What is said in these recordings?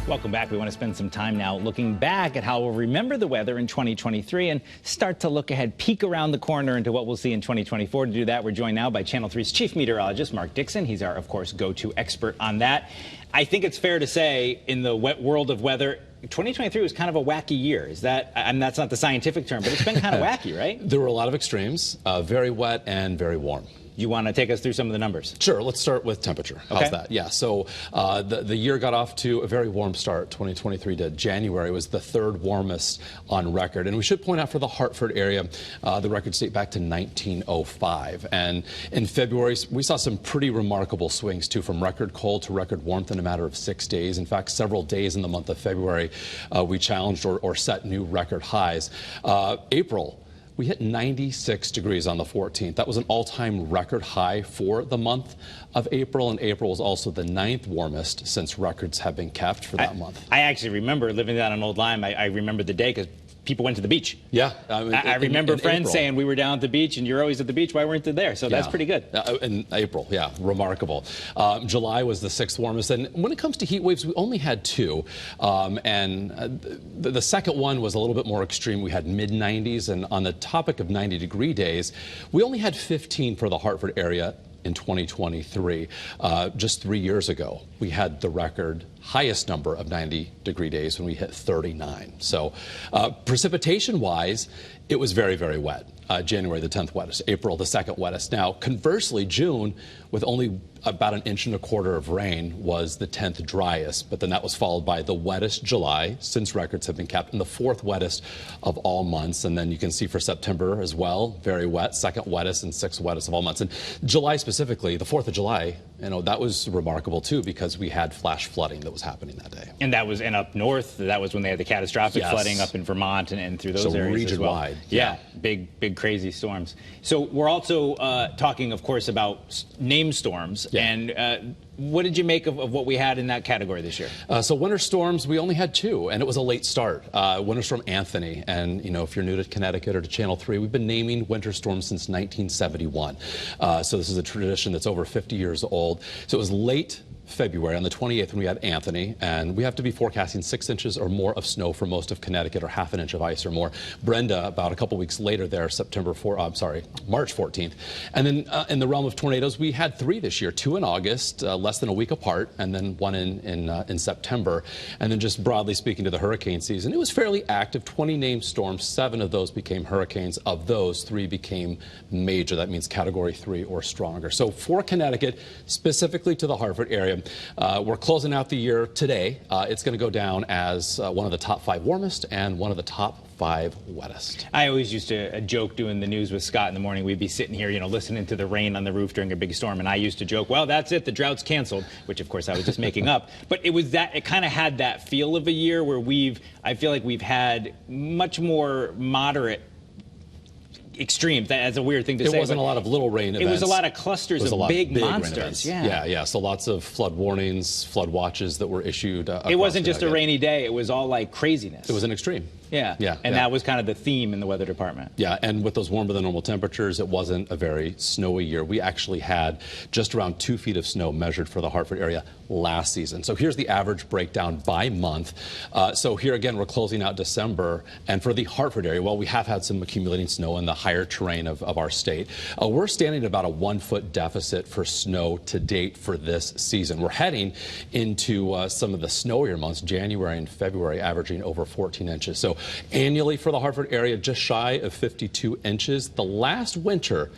Welcome back. We want to spend some time now looking back at how we'll remember the weather in 2023 and start to look ahead, peek around the corner into what we'll see in 2024. To do that, we're joined now by Channel 3's chief meteorologist, Mark Dixon. He's our, of course, go-to expert on that. I think it's fair to say in the world of weather, 2023 was kind of a wacky year. Is that, and that's not the scientific term, but it's been kind of wacky, right? There were a lot of extremes, very wet and very warm. You want to take us through some of the numbers? Sure. Let's start with temperature. How's Okay. that? Yeah. So the year got off to a very warm start. 2023 did. January was the third warmest on record. And we should point out for the Hartford area, the records date back to 1905. And in February, we saw some pretty remarkable swings, too, from record cold to record warmth in a matter of 6 days. In fact, several days in the month of February, we challenged or set new record highs. April, we hit 96 degrees on the 14th. That was an all-time record high for the month of April, and April was also the 9th warmest since records have been kept for that month. I actually remember living down on Old Lyme. I remember the day because people went to the beach. Yeah. I remember in friends April. saying we were down at the beach and you're always at the beach. Why weren't they there? So that's pretty good. In April, yeah, remarkable. July was the 6th warmest. And when it comes to heat waves, we only had 2. The second one was a little bit more extreme. We had mid-90s. And on the topic of 90-degree days, we only had 15 for the Hartford area in 2023. Just 3 years ago, we had the record highest number of 90-degree days when we hit 39. So precipitation-wise, it was very, very wet. January, the 10th wettest. April, the 2nd wettest. Now, conversely, June, with only about 1.25 inches of rain, was the 10th driest. But then that was followed by the wettest July since records have been kept, and the 4th wettest of all months. And then you can see for September as well, very wet, 2nd wettest and 6th wettest of all months. And July specifically, the 4th of July, that was remarkable too, because we had flash flooding that was happening that day. And that was up north. That was when they had the catastrophic flooding up in Vermont and through those areas region as well. wide. Yeah, big crazy storms. So we're also talking, of course, about named storms. Yeah. And what did you make of what we had in that category this year? So winter storms, we only had 2, and it was a late start. Winter Storm Anthony, and if you're new to Connecticut or to Channel 3, we've been naming winter storms since 1971. So this is a tradition that's over 50 years old. So it was late February on the 28th when we had Anthony, and we have to be forecasting 6 inches or more of snow for most of Connecticut, or half an inch of ice or more. Brenda, about a couple weeks later there, March 14th. And then in the realm of tornadoes, we had 3 this year, 2 in August, less than a week apart, and then 1 in September. And then just broadly speaking to the hurricane season, it was fairly active. 20 named storms, 7 of those became hurricanes. Of those, 3 became major. That means category 3 or stronger. So for Connecticut, specifically to the Hartford area, we're closing out the year today. It's going to go down as one of the top 5 warmest and one of the top 5 wettest. I always used to joke doing the news with Scott in the morning. We'd be sitting here, listening to the rain on the roof during a big storm, and I used to joke, well, that's it, the drought's canceled, which of course I was just making up. But it kind of had that feel of a year where I feel like we've had much more moderate extremes. That's a weird thing to say. It wasn't a lot of little rain events. It was a lot of clusters of big monsters. Yeah. So lots of flood warnings, flood watches that were issued. It wasn't just a rainy day. It was all like craziness. It was an extreme. Yeah. That was kind of the theme in the weather department. Yeah, and with those warmer than normal temperatures, it wasn't a very snowy year. We actually had just around 2 feet of snow measured for the Hartford area last season. So here's the average breakdown by month. So here again, we're closing out December, and for the Hartford area, well, we have had some accumulating snow in the higher terrain of our state. We're standing at about a 1-foot deficit for snow to date for this season. We're heading into some of the snowier months, January and February, averaging over 14 inches. So annually for the Hartford area, just shy of 52 inches. The last winter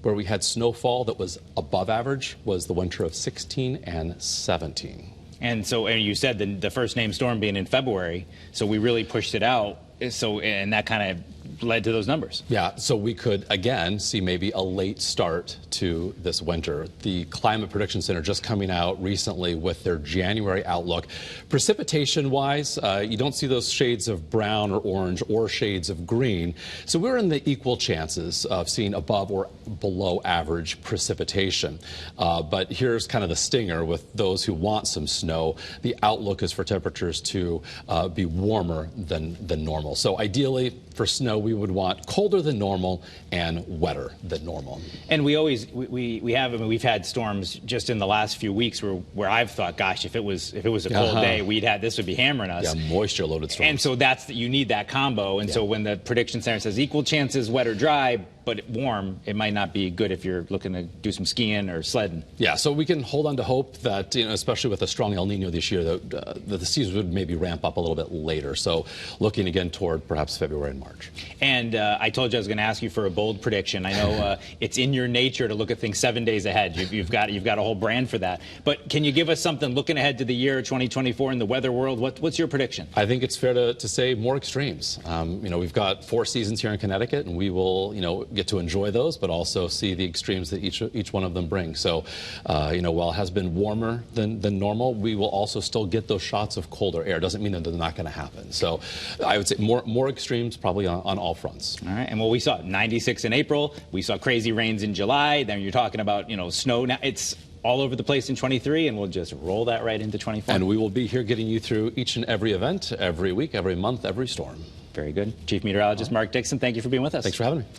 where we had snowfall that was above average was the winter of 16 and 17. And you said the first named storm being in February, so we really pushed it out. And that kind of led to those numbers. Yeah, so we could, again, see maybe a late start to this winter. The Climate Prediction Center just coming out recently with their January outlook. Precipitation-wise, you don't see those shades of brown or orange or shades of green. So we're in the equal chances of seeing above or below average precipitation. But here's kind of the stinger with those who want some snow. The outlook is for temperatures to be warmer than normal. So ideally, for snow, we we would want colder than normal and wetter than normal. And we've had storms just in the last few weeks where I've thought, gosh, if it was a cold day, this would be hammering us. Yeah, moisture loaded storms. And so you need that combo. And so when the prediction center says equal chances wet or dry, but warm, it might not be good if you're looking to do some skiing or sledding. Yeah, so we can hold on to hope that, especially with a strong El Nino this year, that the season would maybe ramp up a little bit later. So looking again toward perhaps February and March. And I told you I was going to ask you for a bold prediction. I know it's in your nature to look at things 7 days ahead. You've got a whole brand for that. But can you give us something looking ahead to the year 2024 in the weather world? What's your prediction? I think it's fair to say more extremes. We've got 4 seasons here in Connecticut, and we will, get to enjoy those, but also see the extremes that each one of them brings. So, while it has been warmer than normal, we will also still get those shots of colder air. Doesn't mean that they're not going to happen. So, I would say more extremes probably on all fronts. All right, and we saw 96 in April. We saw crazy rains in July. Then you're talking about snow. Now it's all over the place in 23, and we'll just roll that right into 24. And we will be here getting you through each and every event, every week, every month, every storm. Very good. Chief Meteorologist Mark Dixon, thank you for being with us. Thanks for having me.